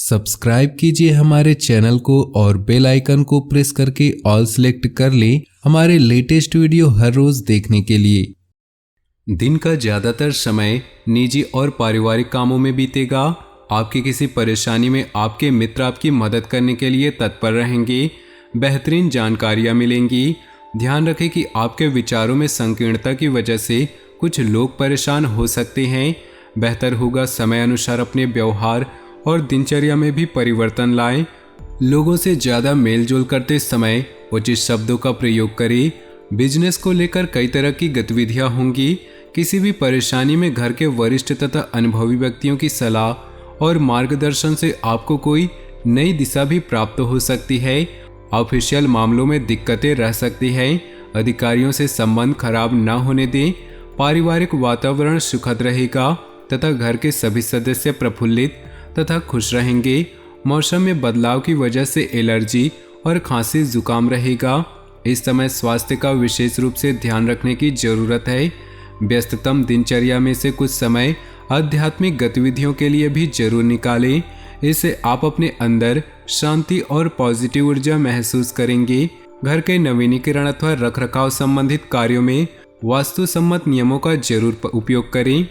Subscribe कीजिए हमारे channel को और बेल आइकन को प्रेस करके ऑल सेलेक्ट कर लें हमारे लेटेस्ट वीडियो हर रोज देखने के लिए। दिन का ज्यादातर समय निजी और पारिवारिक कामों में बीतेगा। आपकी किसी परेशानी में आपके मित्र आपकी मदद करने के लिए तत्पर रहेंगे। बेहतरीन जानकारियां मिलेंगी। ध्यान रखें कि आपके विचारों में संकीर्णता की वजह से कुछ लोग परेशान हो सकते हैं। बेहतर होगा समय अनुसार अपने व्यवहार और दिनचर्या में भी परिवर्तन लाएं। लोगों से ज़्यादा मेलजोल करते समय उचित शब्दों का प्रयोग करें। बिजनेस को लेकर कई तरह की गतिविधियां होंगी। किसी भी परेशानी में घर के वरिष्ठ तथा अनुभवी व्यक्तियों की सलाह और मार्गदर्शन से आपको कोई नई दिशा भी प्राप्त हो सकती है। ऑफिशियल मामलों में दिक्कतें रह सकती हैं। अधिकारियों से संबंध खराब न होने दें। पारिवारिक वातावरण सुखद रहेगा तथा घर के सभी सदस्य प्रफुल्लित तथा खुश रहेंगे। मौसम में बदलाव की वजह से एलर्जी और खांसी जुकाम रहेगा। इस समय स्वास्थ्य का विशेष रूप से ध्यान रखने की जरूरत है। व्यस्ततम दिनचर्या में से कुछ समय आध्यात्मिक गतिविधियों के लिए भी जरूर निकालें। इससे आप अपने अंदर शांति और पॉजिटिव ऊर्जा महसूस करेंगे। घर के नवीनीकरण अथवा रखरखाव संबंधित कार्यों में वास्तु सम्मत नियमों का जरूर उपयोग करें।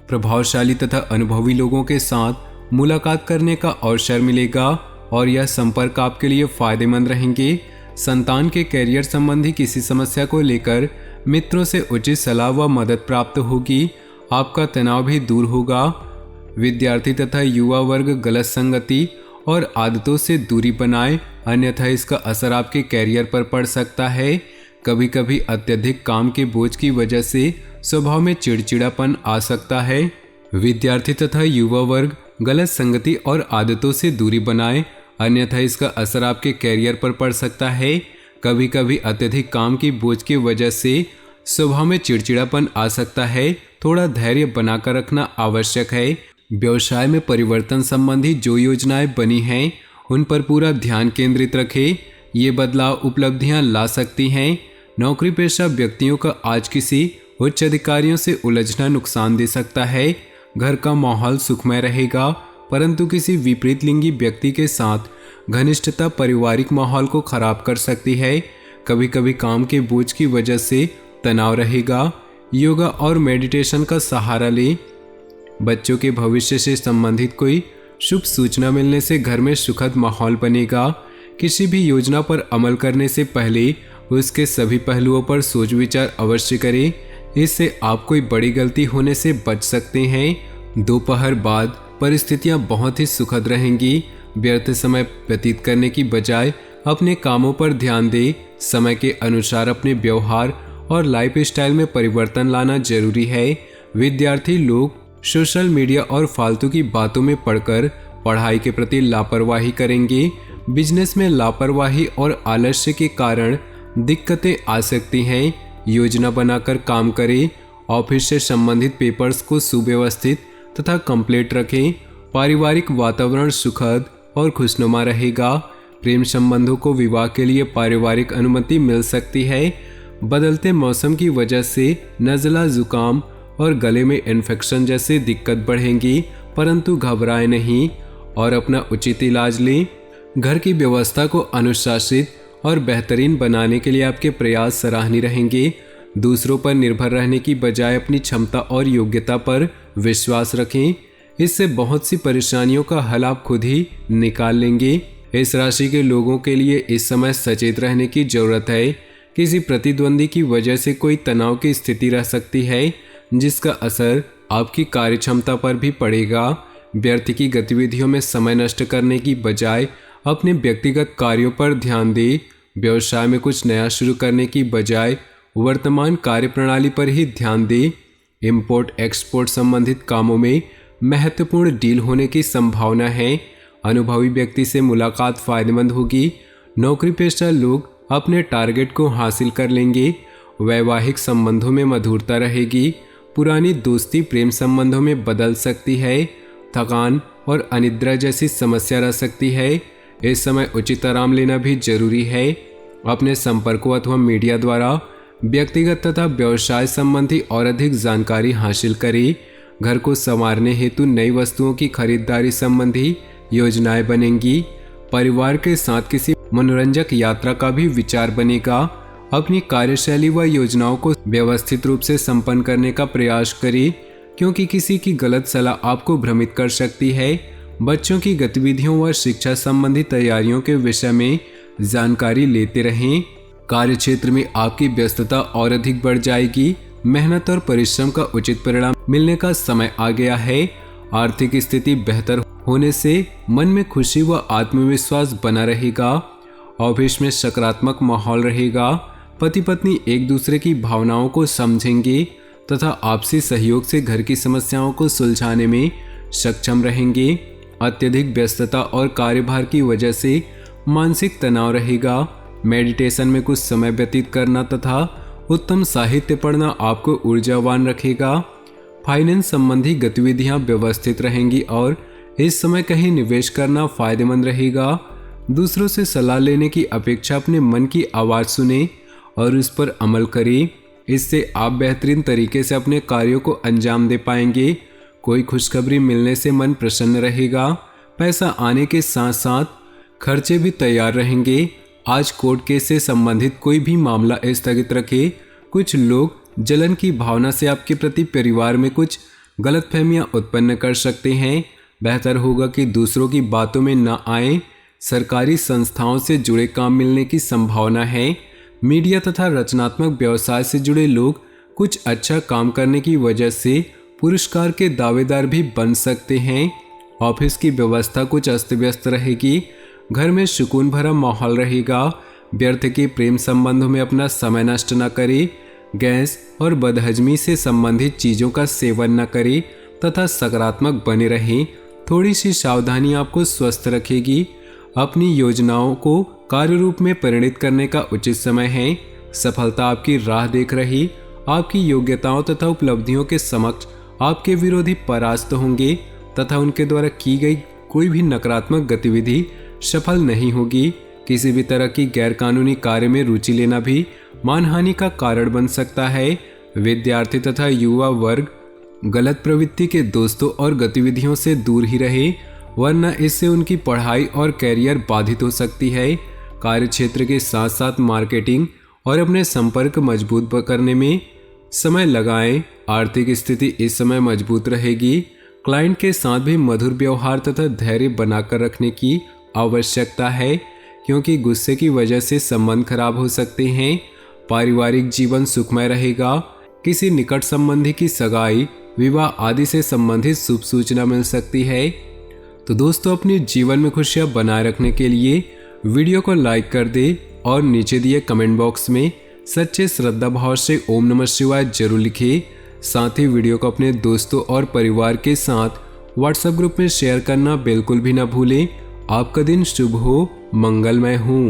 प्रभावशाली तथा अनुभवी लोगों के साथ मुलाकात करने का अवसर मिलेगा और यह संपर्क आपके लिए फायदेमंद रहेंगे। संतान के कैरियर संबंधी किसी समस्या को लेकर मित्रों से उचित सलाह व मदद प्राप्त होगी। आपका तनाव भी दूर होगा। विद्यार्थी तथा युवा वर्ग गलत संगति और आदतों से दूरी बनाए, अन्यथा इसका असर आपके कैरियर पर पड़ सकता है। कभी कभी अत्यधिक काम के बोझ की वजह से स्वभाव में चिड़चिड़ापन आ सकता है। विद्यार्थी तथा युवा वर्ग गलत संगति और आदतों से दूरी बनाए, अन्यथा इसका असर आपके कैरियर पर पड़ सकता है। कभी कभी अत्यधिक काम की बोझ की वजह से स्वभाव में चिड़चिड़ापन आ सकता है। थोड़ा धैर्य बनाकर रखना आवश्यक है। व्यवसाय में परिवर्तन संबंधी जो योजनाएं बनी हैं उन पर पूरा ध्यान केंद्रित रखें। ये बदलाव उपलब्धियां ला सकती हैं। नौकरी पेशा व्यक्तियों का आज किसी उच्च अधिकारियों से उलझना नुकसान दे सकता है। घर का माहौल सुखमय रहेगा, परंतु किसी विपरीत लिंगी व्यक्ति के साथ घनिष्ठता पारिवारिक माहौल को खराब कर सकती है। कभी कभी काम के बोझ की वजह से तनाव रहेगा। योगा और मेडिटेशन का सहारा लें। बच्चों के भविष्य से संबंधित कोई शुभ सूचना मिलने से घर में सुखद माहौल बनेगा। किसी भी योजना पर अमल करने से पहले उसके सभी पहलुओं पर सोच विचार अवश्य करें। इससे आप कोई बड़ी गलती होने से बच सकते हैं। दोपहर बाद परिस्थितियां बहुत ही सुखद रहेंगी। व्यर्थ समय व्यतीत करने की बजाय अपने कामों पर ध्यान दें। समय के अनुसार अपने व्यवहार और लाइफ स्टाइल में परिवर्तन लाना जरूरी है। विद्यार्थी लोग सोशल मीडिया और फालतू की बातों में पड़कर पढ़ाई के प्रति लापरवाही करेंगे। बिजनेस में लापरवाही और आलस्य के कारण दिक्कतें आ सकती हैं। योजना बनाकर काम करें। ऑफिस से संबंधित पेपर्स को सुव्यवस्थित तथा कंप्लीट रखें। पारिवारिक वातावरण सुखद और खुशनुमा रहेगा। प्रेम संबंधों को विवाह के लिए पारिवारिक अनुमति मिल सकती है। बदलते मौसम की वजह से नज़ला, जुकाम और गले में इन्फेक्शन जैसे दिक्कत बढ़ेंगी, परंतु घबराएं नहीं और अपना उचित इलाज लें। घर की व्यवस्था को अनुशासित और बेहतरीन बनाने के लिए आपके प्रयास सराहनीय रहेंगे। दूसरों पर निर्भर रहने की बजाय अपनी क्षमता और योग्यता पर विश्वास रखें। इससे बहुत सी परेशानियों का हल आप खुद ही निकाल लेंगे। इस राशि के लोगों के लिए इस समय सचेत रहने की जरूरत है। किसी प्रतिद्वंदी की वजह से कोई तनाव की स्थिति रह सकती है, जिसका असर आपकी कार्यक्षमता पर भी पड़ेगा। व्यर्थ की गतिविधियों में समय नष्ट करने की बजाय अपने व्यक्तिगत कार्यों पर ध्यान दें। व्यवसाय में कुछ नया शुरू करने की बजाय वर्तमान कार्यप्रणाली पर ही ध्यान दें। इंपोर्ट एक्सपोर्ट संबंधित कामों में महत्वपूर्ण डील होने की संभावना है। अनुभवी व्यक्ति से मुलाकात फायदेमंद होगी। नौकरी पेशा लोग अपने टारगेट को हासिल कर लेंगे। वैवाहिक संबंधों में मधुरता रहेगी। पुरानी दोस्ती प्रेम संबंधों में बदल सकती है। थकान और अनिद्रा जैसी समस्या रह सकती है। इस समय उचित आराम लेना भी जरूरी है। अपने संपर्कों अथवा मीडिया द्वारा व्यक्तिगत तथा व्यवसाय संबंधी और अधिक जानकारी हासिल करें। घर को संवारने हेतु नई वस्तुओं की खरीदारी संबंधी योजनाएं बनेंगी। परिवार के साथ किसी मनोरंजक यात्रा का भी विचार बनेगा। अपनी कार्यशैली व योजनाओं को व्यवस्थित रूप से संपन्न करने का प्रयास करें, क्योंकि किसी की गलत सलाह आपको भ्रमित कर सकती है। बच्चों की गतिविधियों व शिक्षा संबंधी तैयारियों के विषय में जानकारी लेते रहें। कार्यक्षेत्र में आपकी व्यस्तता और अधिक बढ़ जाएगी। मेहनत और परिश्रम का उचित परिणाम मिलने का समय आ गया है। आर्थिक स्थिति बेहतर होने से मन में खुशी व आत्मविश्वास बना रहेगा। ऑफिस में सकारात्मक माहौल रहेगा। पति पत्नी एक दूसरे की भावनाओं को समझेंगे तथा आपसी सहयोग से घर की समस्याओं को सुलझाने में सक्षम रहेंगे। अत्यधिक व्यस्तता और कार्यभार की वजह से मानसिक तनाव रहेगा। मेडिटेशन में कुछ समय व्यतीत करना तथा उत्तम साहित्य पढ़ना आपको ऊर्जावान रखेगा। फाइनेंस संबंधी गतिविधियां व्यवस्थित रहेंगी और इस समय कहीं निवेश करना फायदेमंद रहेगा। दूसरों से सलाह लेने की अपेक्षा अपने मन की आवाज़ सुने और उस पर अमल करें। इससे आप बेहतरीन तरीके से अपने कार्यों को अंजाम दे पाएंगे। कोई खुशखबरी मिलने से मन प्रसन्न रहेगा। पैसा आने के साथ साथ खर्चे भी तैयार रहेंगे। आज कोर्ट केस से संबंधित कोई भी मामला स्थगित रखें। कुछ लोग जलन की भावना से आपके प्रति परिवार में कुछ गलतफहमियां उत्पन्न कर सकते हैं। बेहतर होगा कि दूसरों की बातों में न आए। सरकारी संस्थाओं से जुड़े काम मिलने की संभावना है। मीडिया तथा रचनात्मक व्यवसाय से जुड़े लोग कुछ अच्छा काम करने की वजह से पुरस्कार के दावेदार भी बन सकते हैं। ऑफिस की व्यवस्था कुछ अस्त व्यस्त रहेगी। घर में सुकून भरा माहौल रहेगा। व्यर्थ के प्रेम संबंधों में अपना समय नष्ट न करें। गैस और बदहजमी से संबंधित चीज़ों का सेवन न करें तथा सकारात्मक बने रहें। थोड़ी सी सावधानी आपको स्वस्थ रखेगी। अपनी योजनाओं को कार्य रूप में परिणित करने का उचित समय है। सफलता आपकी राह देख रही। आपकी योग्यताओं तथा उपलब्धियों के समक्ष आपके विरोधी परास्त होंगे तथा उनके द्वारा की गई कोई भी नकारात्मक गतिविधि सफल नहीं होगी। किसी भी तरह की गैरकानूनी कार्य में रुचि लेना भी मानहानि का कारण बन सकता है। विद्यार्थी तथा युवा वर्ग गलत प्रवृत्ति के दोस्तों और गतिविधियों से दूर ही रहे, वरना इससे उनकी पढ़ाई और कैरियर बाधित हो सकती है। कार्यक्षेत्र के साथ साथ मार्केटिंग और अपने संपर्क मजबूत करने में समय लगाएं। आर्थिक स्थिति इस समय मजबूत रहेगी। क्लाइंट के साथ भी मधुर व्यवहार तथा धैर्य बनाकर रखने की आवश्यकता है, क्योंकि गुस्से की वजह से संबंध खराब हो सकते हैं। पारिवारिक जीवन सुखमय रहेगा। किसी निकट संबंधी की सगाई, विवाह आदि से संबंधित शुभ सूचना मिल सकती है। तो दोस्तों, अपने जीवन में खुशियां बनाए रखने के लिए वीडियो को लाइक कर दे और नीचे दिए कमेंट बॉक्स में सच्चे श्रद्धा भाव से ओम नमः शिवाय जरूर लिखें। साथ ही वीडियो को अपने दोस्तों और परिवार के साथ व्हाट्सएप ग्रुप में शेयर करना बिल्कुल भी ना भूलें। आपका दिन शुभ हो, मंगलमय हो।